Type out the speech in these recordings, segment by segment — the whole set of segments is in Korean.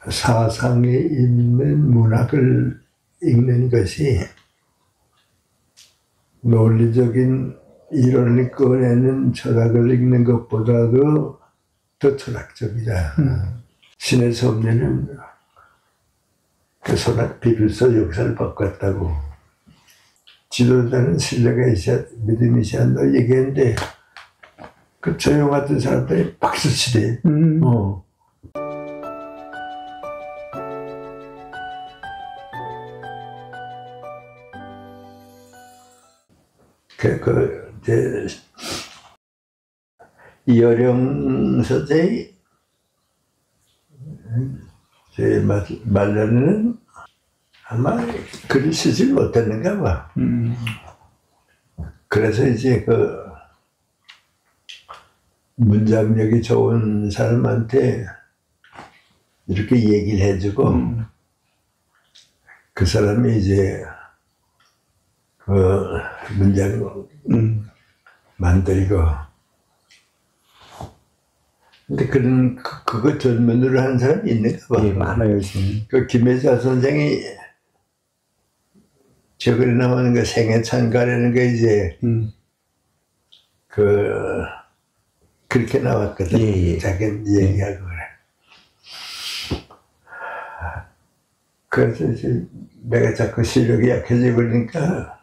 사상에 있는 문학을 읽는 것이 논리적인 이론을 꺼내는 철학을 읽는 것보다도 더 철학적이다. 신의 섭리는 그 소낙 비로소 역사를 바꿨다고. 지도자는 신뢰가 있어야, 믿음이 있어야 한다고 얘기했는데, 그 조용하던 사람들이 박수치대. 이제 이어령 서재의 제 말로는 아마 글을 쓰지 못했는가 봐. 그래서 이제 그 문장력이 좋은 사람한테 이렇게 얘기를 해주고 그 사람이 이제 그 문장을 만들고. 근데 그거 전문으로 하는 사람이 있는가 봐. 예, 많아요, 지금. 그 김혜자 선생이 저글에 나오는 그 생애찬가라는 게 이제 그렇게 나왔거든. 예. 자기 얘기하고 그래. 그래서 이제 내가 자꾸 시력이 약해져 버리니까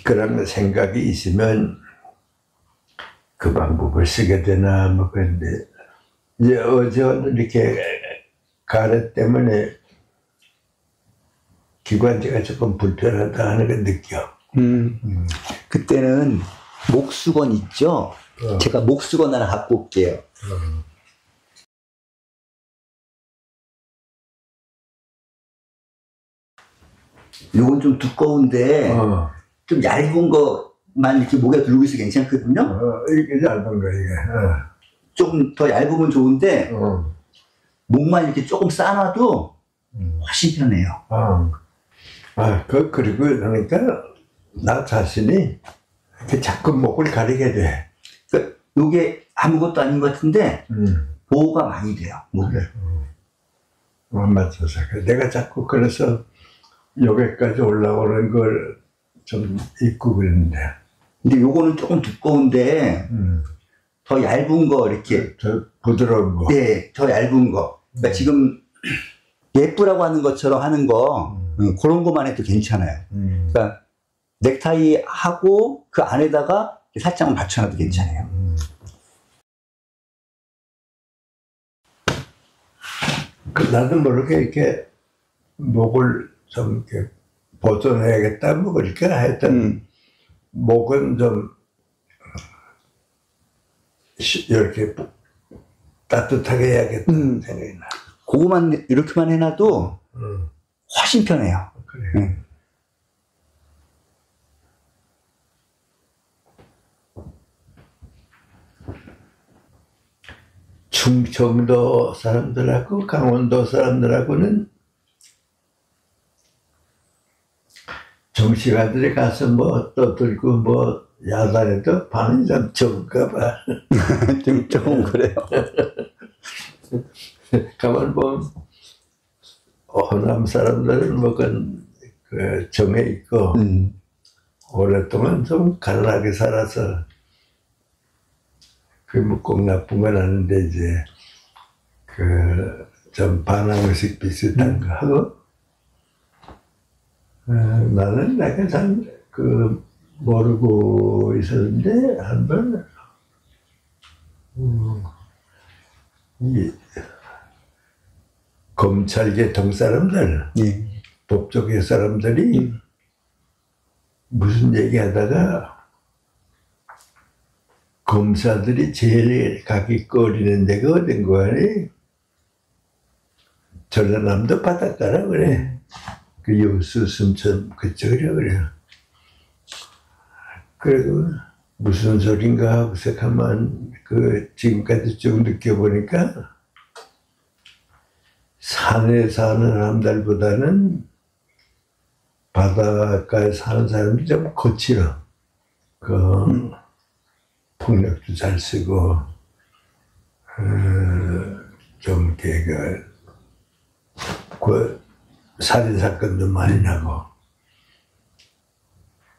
그런 생각이 있으면 그 방법을 쓰게 되나 뭐 그런데 이제 어제 이렇게 가래 때문에 기관지가 조금 불편하다 하는 걸 느껴. 그때는 목수건 있죠? 제가 목수건 하나 갖고 올게요. 요건 좀 두꺼운데 좀 얇은 거만 이렇게 목에 들고 있어 괜찮거든요? 이게 얇은 거 이게. 조금 더 얇으면 좋은데 목만 이렇게 조금 싸놔도 훨씬 편해요. 그리고 그러니까 나 자신이 이렇게 자꾸 목을 가리게 돼. 그러니까 요게 아무것도 아닌 것 같은데 보호가 많이 돼요, 목에. 맞춰서. 내가 자꾸 그래서 여기까지 올라오는 걸 좀 입고 그랬는데. 근데 요거는 조금 두꺼운데 더 얇은 거 이렇게. 더 부드러운 거. 네, 더 얇은 거. 그러니까 지금 예쁘라고 하는 것처럼 하는 거 그런 것만 해도 괜찮아요. 그러니까 넥타이 하고 그 안에다가 살짝만 받쳐놔도 괜찮아요. 나도 모르게 이렇게 목을 좀 이렇게 보존해야겠다 뭐 그렇게 하여튼 목은 좀 이렇게 따뜻하게 해야겠다는 생각이 나. 그거만 이렇게만 해놔도 훨씬 편해요. 그래. 충청도 사람들하고 강원도 사람들하고는 정치가들이 가서 뭐 떠들고 뭐 야단해도 반응이 좀 적은가 봐. 좀 그래요. 가만 보면 호남 사람들은 뭐 그 정에 있고 오랫동안 좀 가난하게 살아서 그게 뭐 꼭 나쁜 건 아닌데 이제 그 좀 반항의식 비슷한 거 하고 나는 내가 참 그 모르고 있었는데 한번 이 검찰계통 사람들, 법조계 사람들이 무슨 얘기하다가 검사들이 제일 가기 꺼리는 데가 어딘 거니? 전라남도 바닷가라 그래. 그 여수 순천 그쪽이라 그래. 그리고 무슨 소린가 하고서 가만 지금까지 쭉 느껴보니까 산에 사는 사람들보다는 바닷가에 사는 사람들이 좀 거칠어. 폭력도 잘 쓰고 그 살인사건도 많이 나고,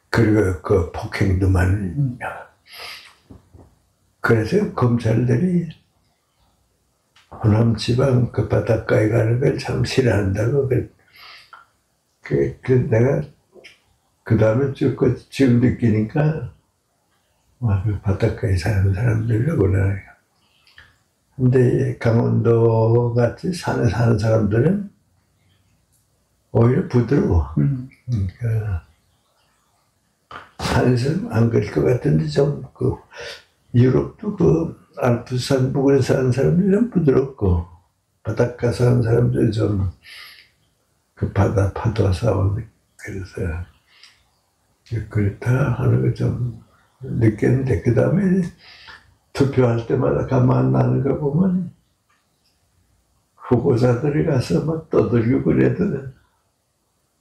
그리고 그 폭행도 많이 나고. 그래서 검찰들이 호남 지방 그 바닷가에 가는 걸 참 싫어한다고. 내가 그 다음에 지금 느끼니까 그 바닷가에 사는 사람들이구나. 근데 강원도 같이 산에 사는 사람들은 오히려 부드러워. 그러니까 산에서 안 그럴 것 같은데 좀 유럽도 알프스산 부근에 사는 사람들은 부드럽고, 바닷가 사는 사람들이 좀 바다 파도와 싸우고, 그래서 그렇다 하는 걸 좀 느꼈는데, 그 다음에 투표할 때마다 가만 나는 거 보면 후보자들이 가서 막 떠들고 그래도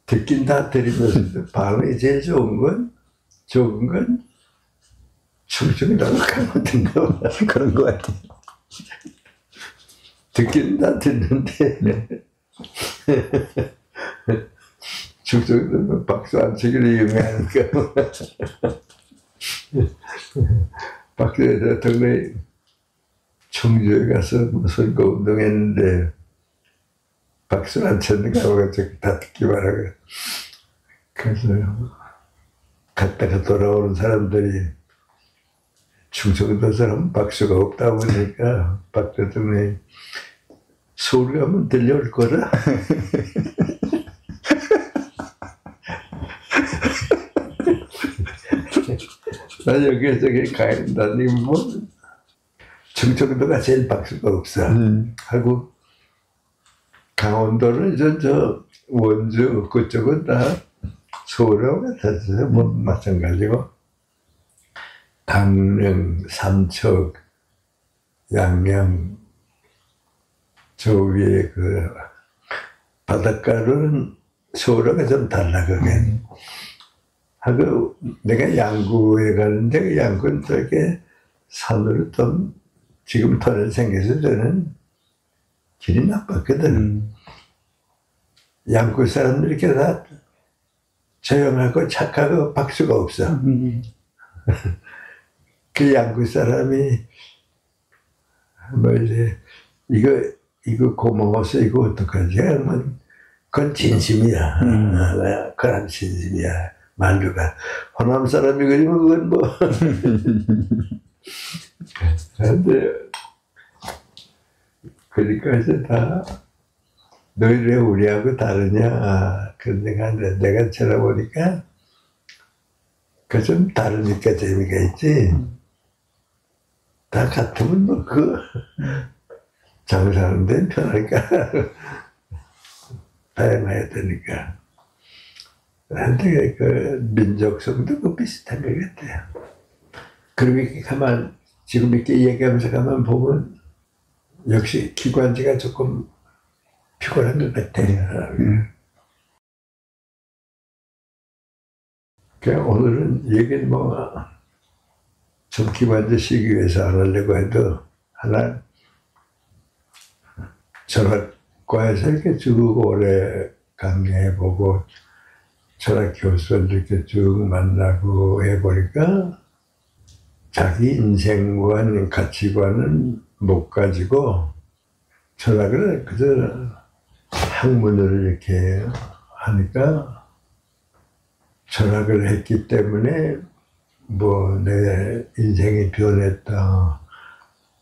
듣긴 다 들으면서 반응이 제일 좋은 건 충청이라고 하면 된가 봐. 그런 것 같아요. 듣긴 다 듣는데 충청도 박수 안 치기로 유명하니까 박근혜 대통령이 청주에 가서 선거운동했는데 박수를 안 쳤는가 하고 다 듣기만 하고, 그래서 갔다가 돌아오는 사람들이 충청도 사람 박수가 없다 보니까 박 대통령이 서울 가면 들려올 거라. 나 여기에서 가야 된다니, 뭐 충청도가 제일 박수가 없어 하고, 강원도는 저 원주 그쪽은 다 서울하고 같았어요. 뭐 마찬가지고, 강릉, 삼척, 양양, 저 위에 그 바닷가로는 서울하고 좀 달라, 그게. 하고, 내가 양구에 가는데, 그 양구는 저게 산으로 좀 지금 터널 생겨서 저는 길이 나빴거든. 양구 사람들이 이렇게 다 조용하고 착하고 박수가 없어. 그 양구 사람이 뭐 이제 이거 고마워서 이거 어떡하지? 하면 그건 진심이야. 그건 진심이야. 만두가 호남 사람이 그리면 그건 뭐. 근데 그러니까 이제 다 너희들 우리하고 다르냐. 근데 내가 찾아보니까 그 좀 다르니까 재미가 있지. 다 같으면 뭐 장사하는 데는 편하니까 다양해야 되니까. 근데 그 민족성도 비슷한 것 같아요. 그리고 이렇게 지금 이렇게 얘기하면서 가만 보면 역시 기관지가 조금 피곤한 것 같아요. 오늘은 얘기는 좀 기관지 시기 위해서 안 하려고 해도 하나 철학과에서 이렇게 쭉 오래 강의해보고 철학 교수들 이렇게 쭉 만나고 해보니까 자기 인생관, 가치관은 못 가지고 철학을 그저 학문을 이렇게 하니까 철학을 했기 때문에 뭐 내 인생이 변했다,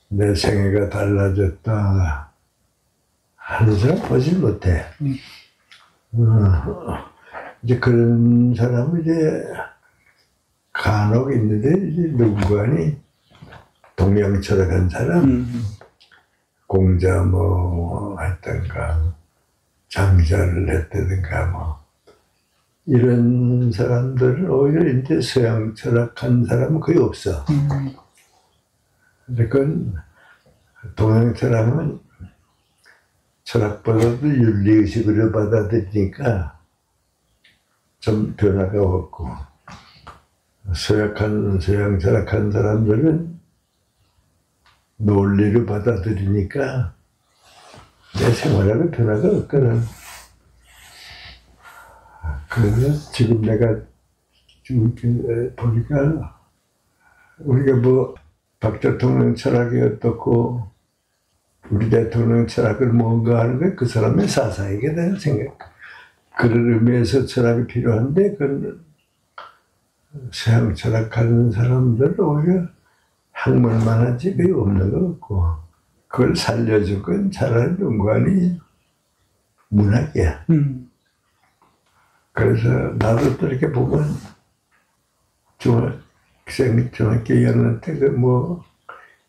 내 생애가 달라졌다 하는 사람 보지 못해. 이제 그런 사람은 이제 간혹 있는데, 이제 누군가니 동양철학한 사람, 공자 뭐 했던가, 장자를 했다든가 뭐, 이런 사람들은 오히려 이제 서양 철학한 사람은 거의 없어. 근데 그건 동양 철학은 철학보다도 윤리의식으로 받아들이니까 좀 변화가 없고, 서양 철학한 사람들은 논리로 받아들이니까 내 생활하고 변화가 없거든. 그래서 지금 내가 좀 보니까 우리가 뭐 박 대통령 철학이 어떻고 우리 대통령 철학을 뭔가 하는 게 그 사람의 사상이게 되는 생각. 그런 의미에서 철학이 필요한데 그건 서양 철학하는 사람들은 오히려 학문만 하지 그게 없는 거 없고 그걸 살려줄 건 차라리 연구하니 문학이야. 그래서 나도 또 이렇게 보면 중학교 2학년 때 그 뭐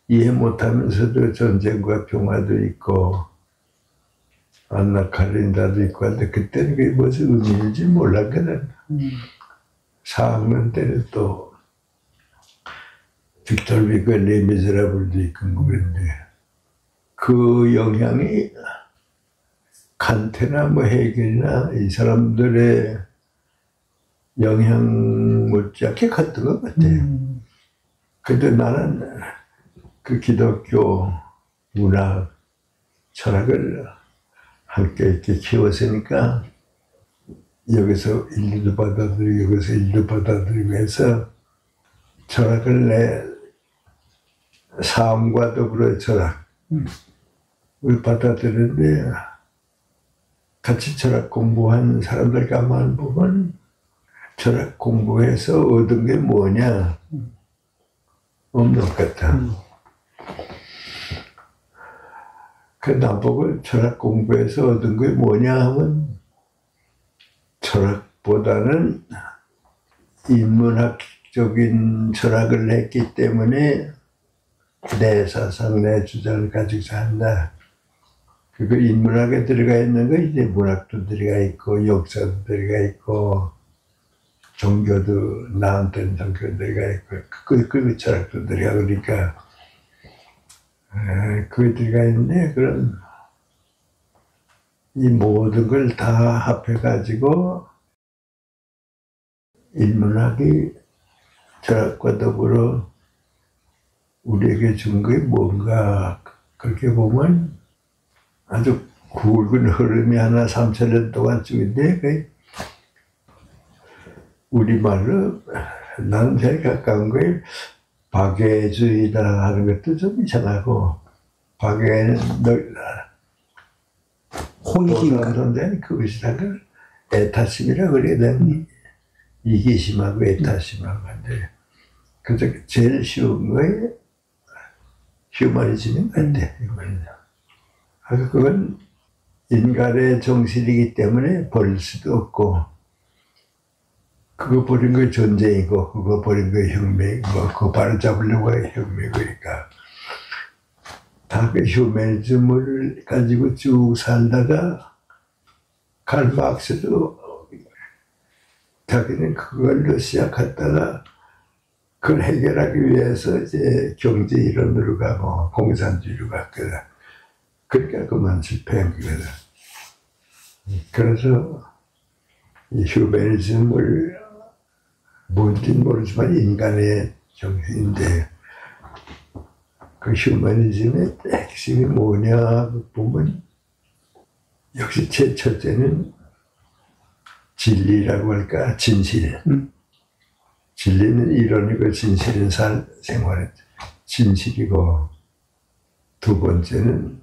이해 못하면서도 전쟁과 평화도 있고 안나 카레니나도 있고 한데 그때는 그게 무슨 의미인지 몰랐거든. 4학년 때는 또 빅터 비거의 레미제라블도 있고 뭐 그런데 그 영향이 칸트나 뭐 헤겔이나 이 사람들의 영향 못지않게 컸던 것 같아요. 근데 나는 그 기독교 문학 철학을 함께 이렇게 키웠으니까 여기서 일도 받아들이고 여기서 일도 받아들이고 해서 철학을 내 삶과 더불어 철학을 받아들이는데 같이 철학 공부한 사람들 가만 보면 철학 공부해서 얻은 게 뭐냐 없는 것 같아. 그 나보고 철학 공부해서 얻은 게 뭐냐 하면 철학보다는 인문학적인 철학을 했기 때문에 내 사상, 내 주장을 가지고 산다. 그 인문학에 들어가 있는 거 이제 문학도 들어가 있고 역사도 들어가 있고 종교도 나한테는 종교 들어가 있고 그 철학도 들어가 그러니까 그게 들어가 있는데 그런 이 모든 걸 다 합해가지고 인문학이 철학과 더불어 우리에게 준 게 뭔가 그렇게 보면 아주 굵은 흐름이 하나 3,000년 동안 쭉 있는데 우리말로 나는 제일 가까운 거에 박애주의다 하는 것도 좀 이상하고 박애는 홍익인가 선생님 그것이란 걸 애타심이라 그래야 되니 이기심하고 애타심하고 한데 그래서 제일 쉬운 거에 휴머니즘인 것 같아. 그건 인간의 정신이기 때문에 버릴 수도 없고 그거 버린 거 전쟁이고 그거 버린 거 혁명이고 그거 바로잡으려고 혁명이니까 다 그 휴머니즘을 가지고 쭉 살다가 칼 막스도 자기는 그걸로 시작했다가 그걸 해결하기 위해서 이제 경제 이론으로 가고 공산주의로 갔거든. 그러니까 그만 실패한 거거든. 그래서 이 휴머니즘을 뭔지는 모르지만 인간의 정신인데 그 휴머니즘의 핵심이 뭐냐 보면 역시 제 첫째는 진리라고 할까 진실. 진리는 이론이고 진실은 생활의 진실이고 두 번째는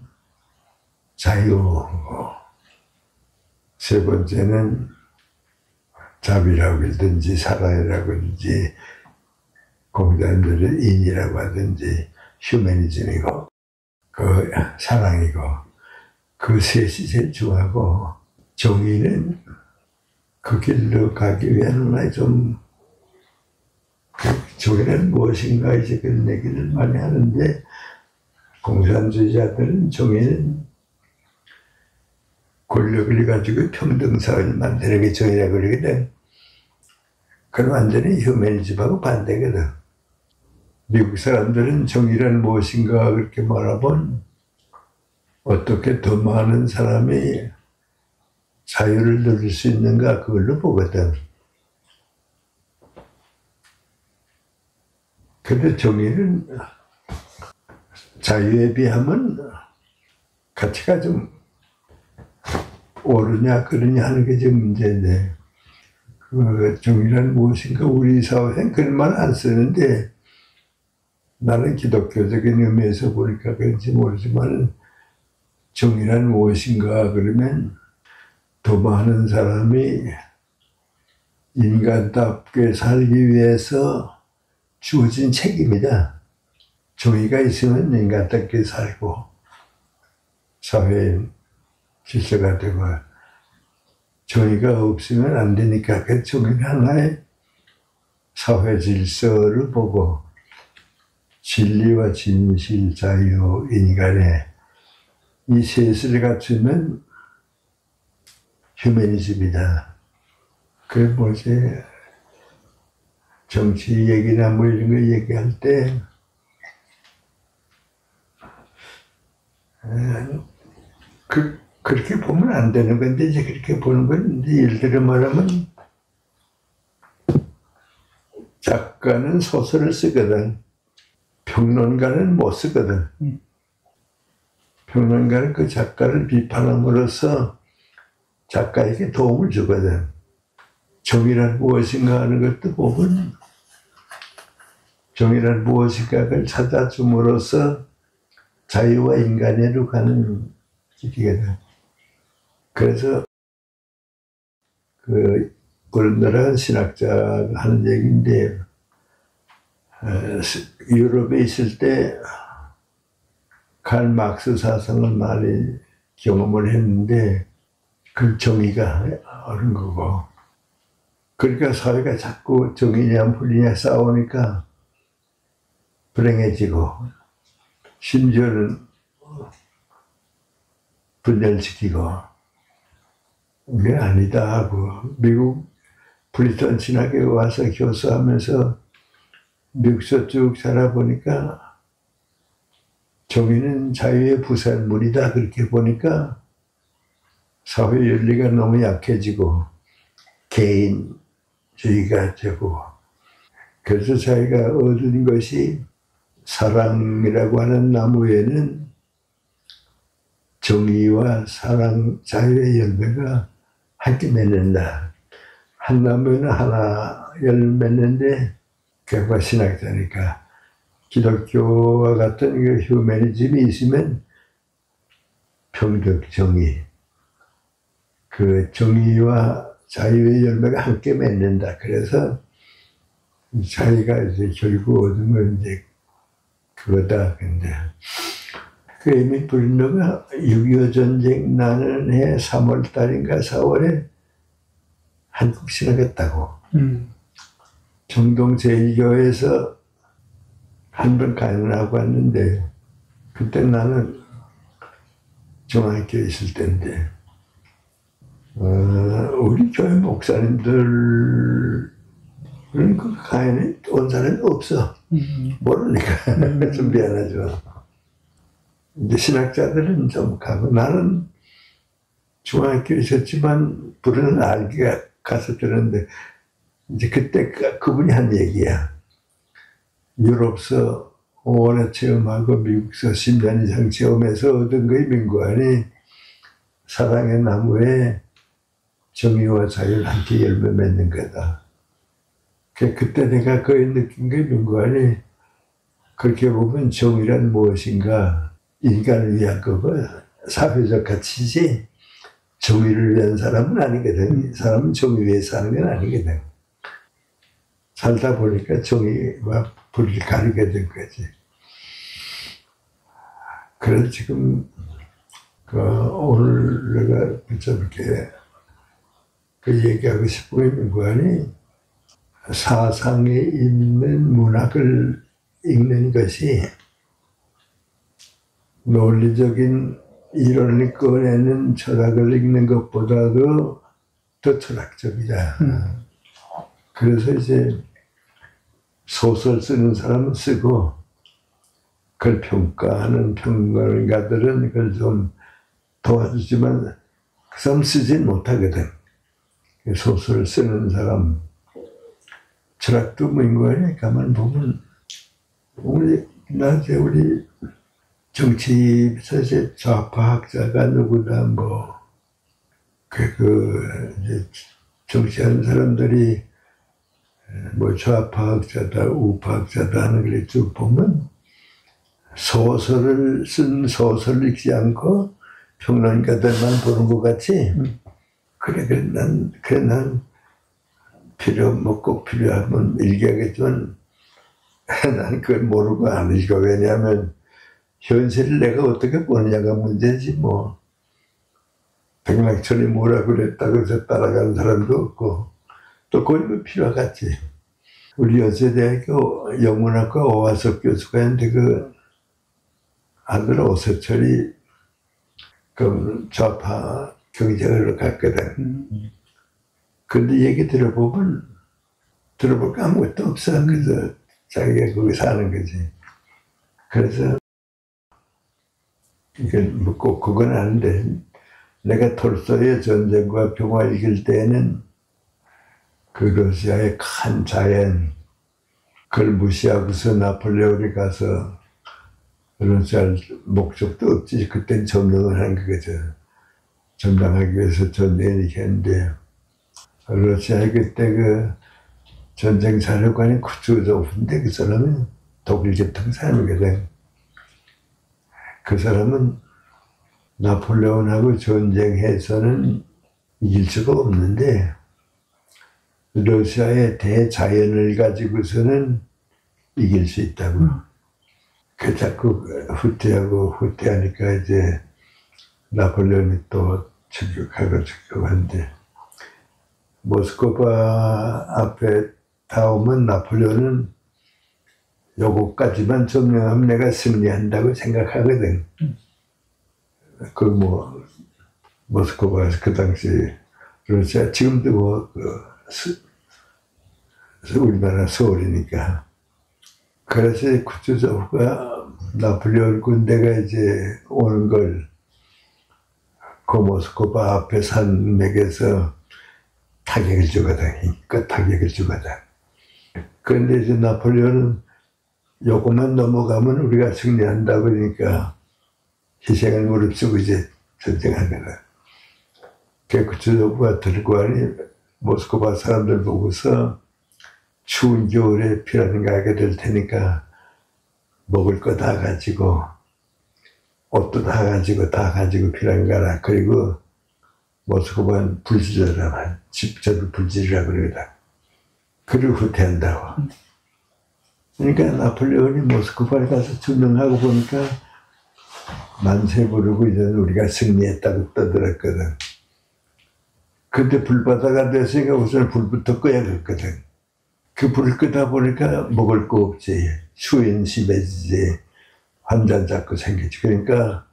자유고 세 번째는 자비라고 하든지 사랑이라고 하든지 공자들의 인이라고 하든지 휴머니즘이고 그 사랑이고 그 셋이 제일 중요하고 정의는 그 길로 가기 위한 하나의 좀 정의는 무엇인가 이제 그런 얘기를 많이 하는데 공산주의자들은 정의는 권력을 가지고 평등사회를 만드는 게 정의라고 그러거든. 그건 완전히 휴머니즘하고 반대거든. 미국 사람들은 정의란 무엇인가 그렇게 말하면 어떻게 더 많은 사람이 자유를 누릴 수 있는가 그걸로 보거든. 근데 정의는 자유에 비하면 가치가 좀 옳으냐 그러냐 하는 게 지금 문제인데, 그 정의란 무엇인가 우리 사회엔 그런 말 안 쓰는데, 나는 기독교적인 의미에서 보니까 그런지 모르지만 정의란 무엇인가 그러면 더 많은 사람이 인간답게 살기 위해서 주어진 책임이다. 정의가 있으면 인간답게 살고 사회에 질서가 되고, 정의가 없으면 안 되니까 그 정의는 하나의 사회 질서를 보고 진리와 진실, 자유, 인간의 이 셋을 갖추면 휴머니즘이다. 그 뭐지, 정치 얘기나 뭐 이런 거 얘기할 때 그렇게 보면 안 되는 건데, 이제 그렇게 보는 건, 이제 예를 들어 말하면 작가는 소설을 쓰거든. 평론가는 못 쓰거든. 평론가는 그 작가를 비판함으로써 작가에게 도움을 주거든. 정의란 무엇인가 하는 것도 보면 정의란 무엇인가를 찾아줌으로써 자유와 인간애로 가는 길이거든. 그래서 그 우리나라 신학자가 하는 얘기인데, 유럽에 있을 때 칼 막스 사상을 많이 경험을 했는데 그 정의가 어른 거고, 그러니까 사회가 자꾸 정의냐 불의냐 싸우니까 불행해지고 심지어는 분열시키고, 이게 아니다 하고, 미국 브리턴 신학에 와서 교수하면서 미국서 쭉 살아보니까 정의는 자유의 부산물이다 그렇게 보니까 사회 윤리가 너무 약해지고 개인주의가 되고, 그래서 자기가 얻은 것이 사랑이라고 하는 나무에는 정의와 사랑, 자유의 열매가 함께 맺는다. 한 나무에는 하나 열 맺는데, 그가 신학자니까 기독교와 같은 그 휴머니즘이 있으면 평등, 정의, 그 정의와 자유의 열매가 함께 맺는다. 그래서 자기가 이제 결국 얻은 건 이제 그거다. 근데 그 에미 브린너가 6.25 전쟁 나는 해 3월 달인가 4월에 한국 신학했다고. 정동 제2교회에서 한 번 강연하고 왔는데, 그때 나는 중앙교회 있을 때인데, 우리 교회 목사님들은 그 강연에 온 사람이 없어. 모르니까 좀 미안하죠. 이제 신학자들은 좀 가고, 나는 중앙교회 있었지만 부르는 알기가 가서 들었는데, 이제 그때 그분이 한 얘기야. 유럽서 5월에 체험하고 미국서 10년 이상 체험해서 얻은 거의 민구안이 사랑의 나무에 정의와 자유를 함께 열매 맺는 거다. 그때 내가 거의 느낀 게, 민구안이 그렇게 보면 정의란 무엇인가, 인간을 위한 거고 사회적 가치지 정의를 위한 사람은 아니거든. 사람은 정의 위해서 사는 건 아니거든. 살다 보니까 정의와 불의를 가리게 된 거지. 그래서 지금 오늘 내가 저렇게 그 얘기하고 싶은 게, 민구안이 사상에 있는 문학을 읽는 것이 논리적인 이론을 꺼내는 철학을 읽는 것보다도 더 철학적이다. 그래서 이제 소설 쓰는 사람은 쓰고, 그걸 평가하는 평론가들은 그걸 좀 도와주지만 그 사람 쓰진 못하거든. 소설 쓰는 사람, 철학도 민구안이 가만 보면, 우리 정치에서 이제 좌파학자가 누구다, 뭐 이제 정치하는 사람들이 뭐 좌파학자다, 우파학자다 하는 걸 쭉 보면 소설을 쓴 소설 읽지 않고 평론가들만 보는 것 같이 그래 난 뭐 꼭 필요하면 읽어야겠지만 난 그걸 모르고 안 읽어. 왜냐하면 현실을 내가 어떻게 보느냐가 문제지 뭐. 백낙천이 뭐라 그랬다고 해서 따라가는 사람도 없고 또 그건 필요하겠지. 우리 여세대학교 영문학과 오화석 교수가 있는데 그 아들 오세철이 그 좌파 경제학으로 갔거든. 근데 얘기 들어보면 아무것도 없어. 그래서 자기가 거기 사는 거지. 그래서 이게 뭐 꼭 그건 아닌데 내가 톨스토이의 전쟁과 평화 읽을 때에는 그 러시아의 큰 자연 그걸 무시하고서 나폴레온이 가서 러시아 목적도 없지. 그땐 점령을 한 거죠. 점령하기 위해서 전쟁을 했는데 러시아의 그때 그 전쟁 사령관이 쿠투조프인데 그 사람은 독일 계통 사람이거든. 그 사람은 나폴레온하고 전쟁해서는 이길 수가 없는데 러시아의 대자연을 가지고서는 이길 수 있다고. 그 자꾸 후퇴하니까 이제 나폴레온이 또 출격하고 한데 모스크바 앞에 다 오면 나폴레온은 요거까지만 점령하면 내가 승리한다고 생각하거든. 그 뭐 모스크바에서 그 당시 러시아 지금도 뭐 우리나라 서울이니까. 그래서 쿠투조프가 나폴레온 군대가 이제 오는 걸 그 모스크바 앞에 산맥에서 타격을 주거든. 힘껏 타격을 주거든. 그런데 이제 나폴레온은 요것만 넘어가면 우리가 승리한다 그러니까 희생을 무릅쓰고 이제 전쟁한 거다. 그 쿠투조프가 들고 가니 모스크바 사람들 보고서 추운 겨울에 피라는 가게 될 테니까 먹을 거 다 가지고 옷도 다 가지고 피라는 가라. 그리고 모스크바는 불지르라. 집저도 불지르라 그러다. 그리고 후퇴한다고. 그러니까 나폴레온이 모스크바에 가서 점령하고 보니까 만세 부르고 이제 우리가 승리했다고 떠들었거든. 근데 불바다가 됐으니까 우선 불부터 꺼야겠거든. 그 불을 끄다 보니까 먹을 거 없지. 추위는 심해지지. 환장 자꾸 생기지. 그러니까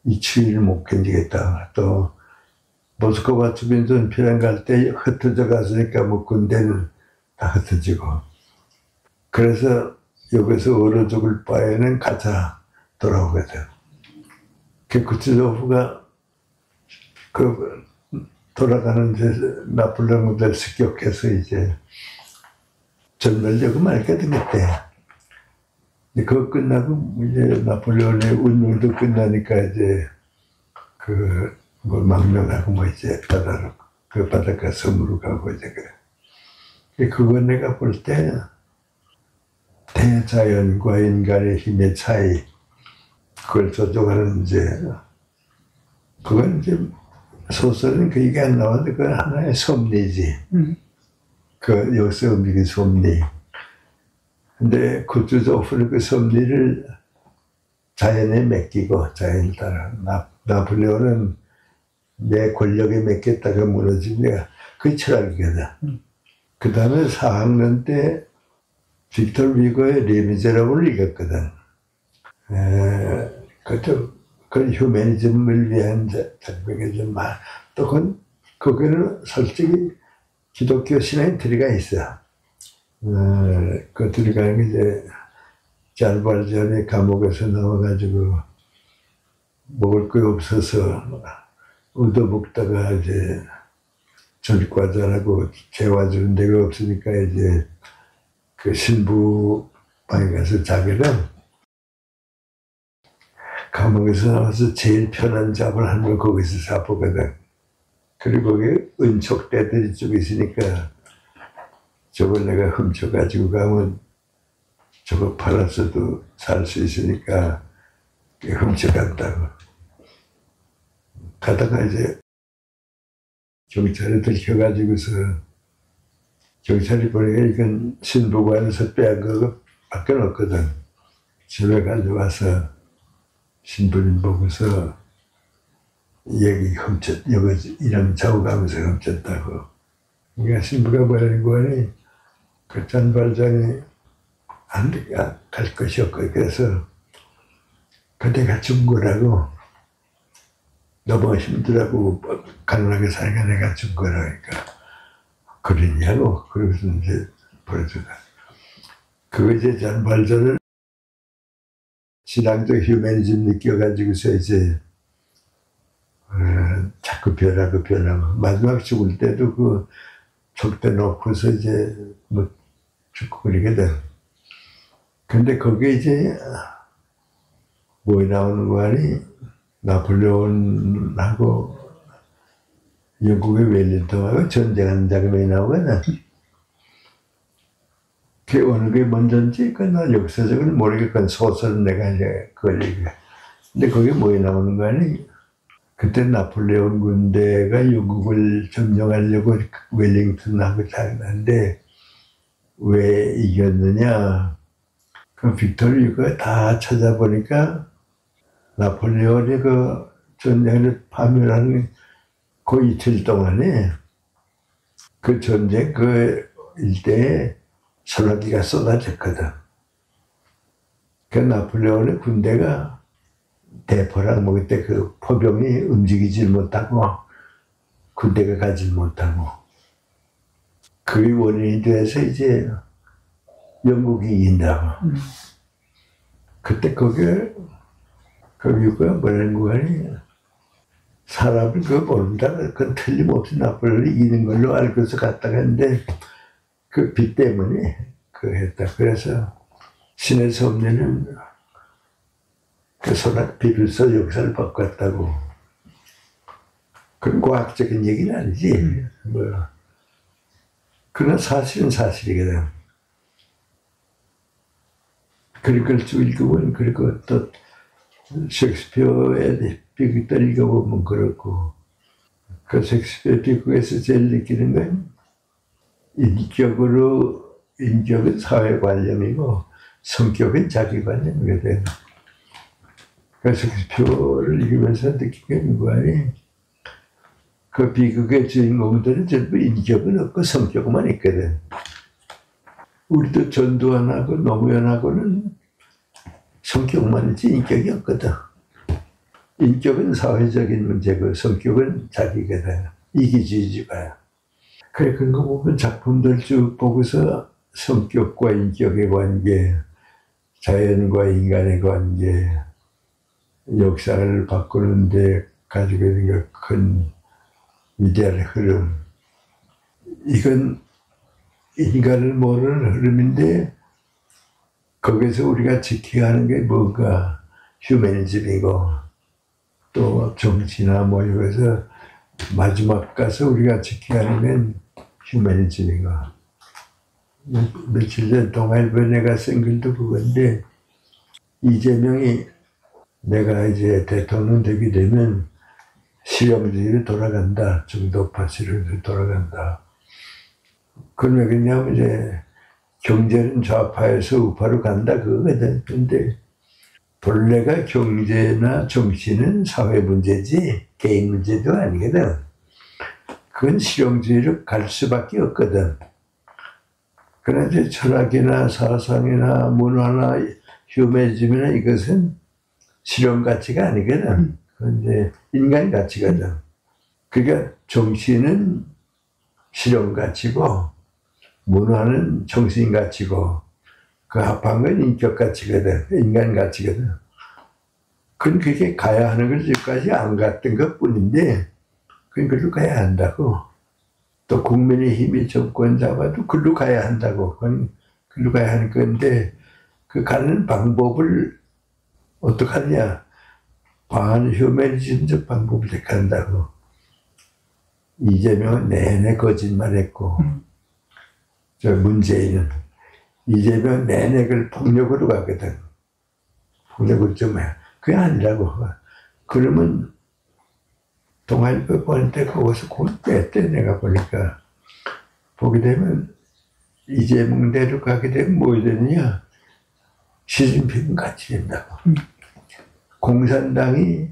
이 추위를 못 견디겠다. 또 모스크바 주변전 피난 갈 때 흩어져 갔으니까 뭐 군대는 다 흩어지고. 그래서 여기서 얼어 죽을 바에는 가자 돌아오거든. 그 쿠투조프가 그 돌아가는 데서 나폴레온을 습격해서 이제 전멸되고 말거든 그때. 그거 끝나고 이제 나폴레온의 운명도 끝나니까 이제 그 뭐 망명하고 뭐 이제 바닷가 섬으로 가고 이제 그래. 그거 내가 볼 때 대자연과 인간의 힘의 차이 그걸 조종하는 이제 그건 이제 소설은 그 얘기 안 나왔는데 그건 하나의 섭리지. 그 여기서 의미가 섭리. 근데 쿠투조프는 그 섭리를 자연에 맡기고 자연을 따라 나폴레온은 내 권력에 맡겼다가 무너지니까 그게 철학이거든. 그 다음에 4학년 때 빅터 위거의 레미제라블을 읽었거든. 그 휴머니즘을 위한 작품이 좀 많아. 또 거기는 솔직히 기독교 신앙의 들이가 있어. 그 들이가 이제 잘발전에 감옥에서 나와가지고 먹을 거 없어서 얻어먹다가 이제 절과자라고 재워주는 데가 없으니까 이제 그 신부 방에 가서 자기는 감옥에서 나와서 제일 편한 잠을 하는 걸 거기서 자보거든. 그리고 거기 은촉대들이 쭉 있으니까 저걸 내가 훔쳐가지고 가면 저거 팔아서도 살 수 있으니까 훔쳐간다고. 가다가 이제 경찰에 들켜가지고서 경찰이 보니까 이건 신부관에서 빼앗은 거 밖에 없거든. 집에 가져와서 신부님 보고서 여기 이름 적어가면서 훔쳤다고. 그러니까 신부가 뭐라는 거니 그 잔발장이 갈 것이 없고 그래서 그대가 준 거라고 너무 힘들다고 가난하게 사니까 내가 준 거라니까 그러냐고 그러면서 이제 보여주다. 그거 이제 잔발장을 신앙적 휴머니즘 느껴가지고서 이제 자꾸 변하고 마지막 죽을 때도 그 족대 놓고서 이제 뭐 죽고 그러게 돼. 근데 거기에 이제 뭐 나오는 거 아니 나폴레온하고 영국의 웰링턴하고 전쟁하는 장면이 나오거든. 그 어느 게 먼저인지 난 역사적으로 모르겠건 소설은 내가 이제 그걸 얘기해. 근데 거기에 뭐 나오는 거 아니 그때 나폴레온 군대가 영국을 점령하려고 웰링턴하고 장난데 왜 이겼느냐? 그 빅토르 유고가 다 찾아보니까 나폴레온이 그 전쟁을 파멸하는 그 이틀 동안에 그 전쟁 그 일대에 소나기가 쏟아졌거든. 그 나폴레온의 군대가 대포랑 뭐 그때 그 포병이 움직이질 못하고 군대가 가질 못하고 그 원인이 돼서 이제 영국이 이긴다고. 그때 거기가 뭐라는 거니 사람을 그거 모른다. 그건 틀림없이 나폴레온이 이기는 걸로 알고서 갔다가 했는데 그 빚 때문에 그 했다. 그래서 신의 섭리는 그 비로소 역사를 바꿨다고. 그건 과학적인 얘기는 아니지. 뭐. 그러나 사실은 사실이거든. 그걸 쭉 읽으면, 그리고 또 셰익스피어의 비극들 읽어보면 그렇고, 그 셰익스피어 비극에서 제일 느끼는 건 인격은 사회 관념이고 성격은 자기 관념이거든. 그래서 셰익스피어를 읽으면서 느낀 게 뭐니? 그 비극의 주인공들은 전부 인격은 없고 성격만 있거든. 우리도 전두환하고 노무현하고는 성격만 있지 인격이 없거든. 인격은 사회적인 문제고 성격은 자기거든. 이기주의자야. 그래, 그런 거 보면 작품들 쭉 보고서 성격과 인격의 관계, 자연과 인간의 관계, 역사를 바꾸는데 가지고 있는 큰 위대한 흐름. 이건 인간을 모르는 흐름인데 거기서 우리가 지켜야 하는 게 뭔가 휴머니즘이고 또 정치나 뭐 이거에서 마지막 가서 우리가 지켜야 하는 건 휴머니즘이고. 며칠 전 동아일보에 내가 쓴 글도 그건데 이재명이 내가 이제 대통령 되게 되면 실용주의로 돌아간다. 중도파 실용주의로 돌아간다. 그건 왜 그러냐면 이제 경제는 좌파에서 우파로 간다 그거거든. 근데 본래가 경제나 정치는 사회 문제지 개인 문제도 아니거든. 그건 실용주의로 갈 수밖에 없거든. 그러나 이제 철학이나 사상이나 문화나 휴머니즘이나 이것은 실용 가치가 아니거든. 그건 이제 인간 가치거든. 그러니까 정치는 실용 가치고 문화는 정신 가치고 그 합한 건 인격 가치거든. 인간 가치거든. 그건 그게 가야 하는 걸 지금까지 안 갔던 것 뿐인데 그건 그걸로 가야 한다고. 또 국민의힘이 정권 잡아도 그걸로 가야 한다고. 그건 그걸로 가야 하는 건데 그 가는 방법을 어떡하냐. 반휴머니즘적 방법을 택한다고. 이재명은 내내 거짓말했고, 저 문재인은 이재명 내내 그걸 폭력으로 가거든. 폭력을 좀 해. 그게 아니라고. 그러면 동아일보 보는데 거기서 곧 뺐대. 내가 보니까 보게 되면 이재명대로 가게 되면 뭐 되느냐, 시진핑은 같이 된다고. 공산당이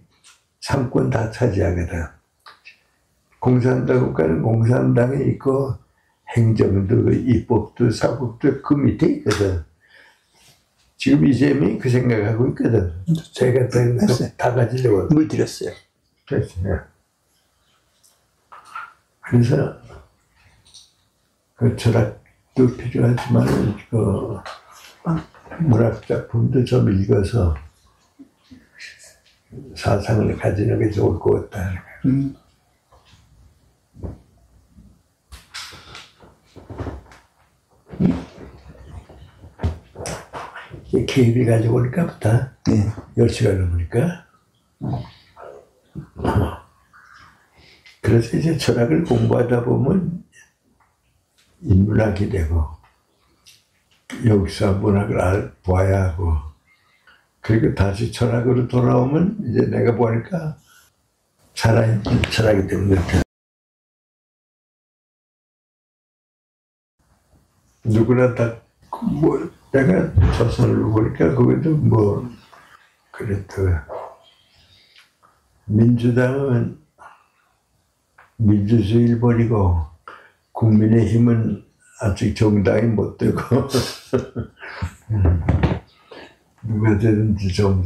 상권 다 차지하거든. 공산당 국가는 공산당이 있고 행정도 입법도 사법도 그 밑에 있거든. 지금 이재명이 그 생각하고 있거든. 제가 다 가지려고. 물 드렸어요. 됐어요. 그래서 그 철학도 필요하지만 그 문학 작품도 좀 읽어서 사상을 가지는 게 좋을 것 같다. 케이블 가지고 오니까 부터 10시간 넘으니까 그래서 이제 철학을 공부하다 보면 인문학이 되고 역사 문학을 봐야 하고, 그리고 다시 철학으로 돌아오면 이제 내가 보니까 살아있는 철학이 되는 것 같아. 누구나 다 뭐 내가 조선을 보니까 거기도 뭐 그랬다. 민주당은 민주주의를 버리고 국민의힘은 아직 정당이 못 되고 누가 되든지 좀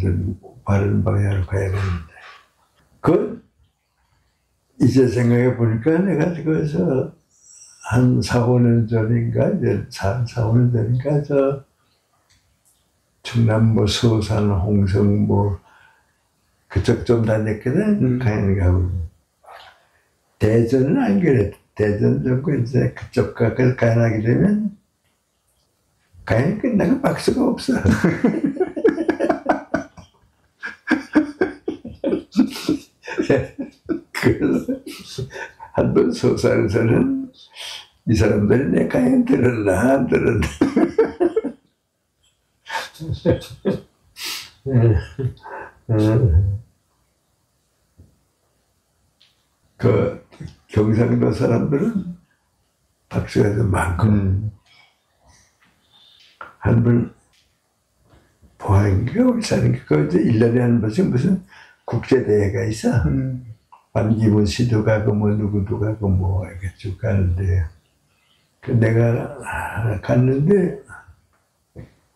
바른 방향으로 가야 되는데, 그건 이제 생각해 보니까 내가 그래서 한 4, 5년 전인가, 이제 4, 5년 전인가, 저 충남 뭐 서산, 홍성 뭐 그쪽 좀 다녔거든. 가양 가고. 대전은 안 그래. 대전 정도 이제 그쪽 가까이 가게 되면 가양 끝나고 박수가 없어. 그래서 한번 서산에서는 이 사람들이 내 가양 들었나 안 들었나. 그 경상도 사람들은 박수가 좀 많고, 한 번 포항인가 울산인가 그 이제 1년에 한 번씩 무슨 국제대회가 있어. 반기문 씨도 가고 뭐 누구도 가고 뭐 이렇게 쭉 가는데, 그 내가 갔는데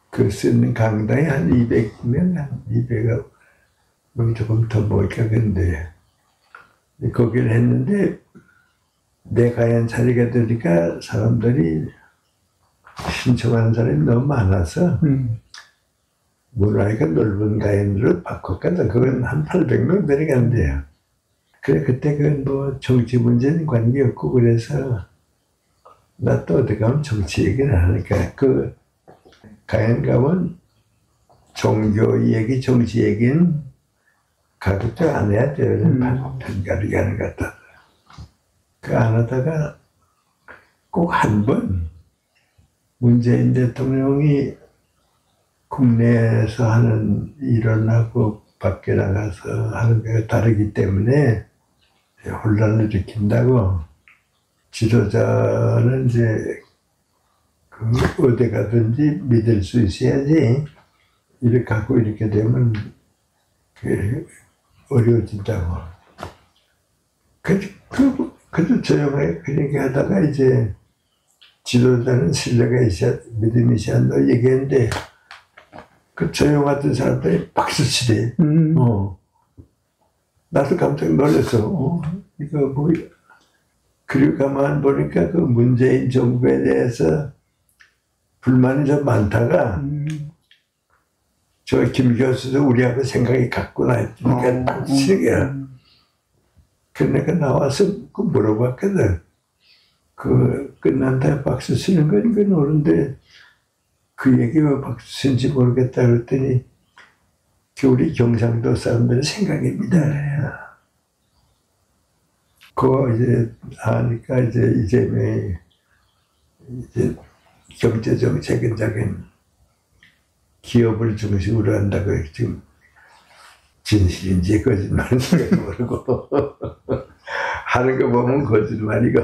그 쓰는 강당이 한 200명, 한 200명 조금 더 모일까 근데 거기를 했는데 내가 한 자리가 되니까 사람들이 신청하는 사람이 너무 많아서 문화회가 넓은 가연으로 바꿨거든. 그건 한 800명 내려간대요. 그래 그때 그건 뭐 정치 문제는 관계없고 그래서 나 또 어디 가면 정치 얘기를 하니까 그 가연 가면 종교 얘기, 정치 얘기는 가급적 안 해야 돼요. 편가르기 하는 것 같다. 그 안 하다가 꼭 한 번 문재인 대통령이 국내에서 하는 일어나고 밖에 나가서 하는 게 다르기 때문에 혼란을 일으킨다고 지도자는 이제 그 어디 가든지 믿을 수 있어야지 이렇게 하고 이렇게 되면 어려워진다고. 그래도 조용하게 그렇게 하다가 이제 지도자는 신뢰가 있어야, 믿음이 있어야 한다 얘기했는데 그 조용하던 사람들이 박수치대. 나도 깜짝 놀랐어. 이거 뭐. 그리고 가만 보니까 그 문재인 정부에 대해서 불만이 좀 많다가 저 김 교수도 우리하고 생각이 같구나 했으니까 박수치는 거야. 그래서 내가 나와서 그 물어봤거든. 그 끝난 다음에 박수 치는 건 이건 옳은데 그 얘기가 박수 치는지 모르겠다 그랬더니 우리 경상도 사람들의 생각입니다. 그거 이제 하니까 이제 이재명이 이제 경제정책은 기업을 중심으로 한다고 지금 진실인지 거짓말인지 모르고 하는 거 보면 거짓말이고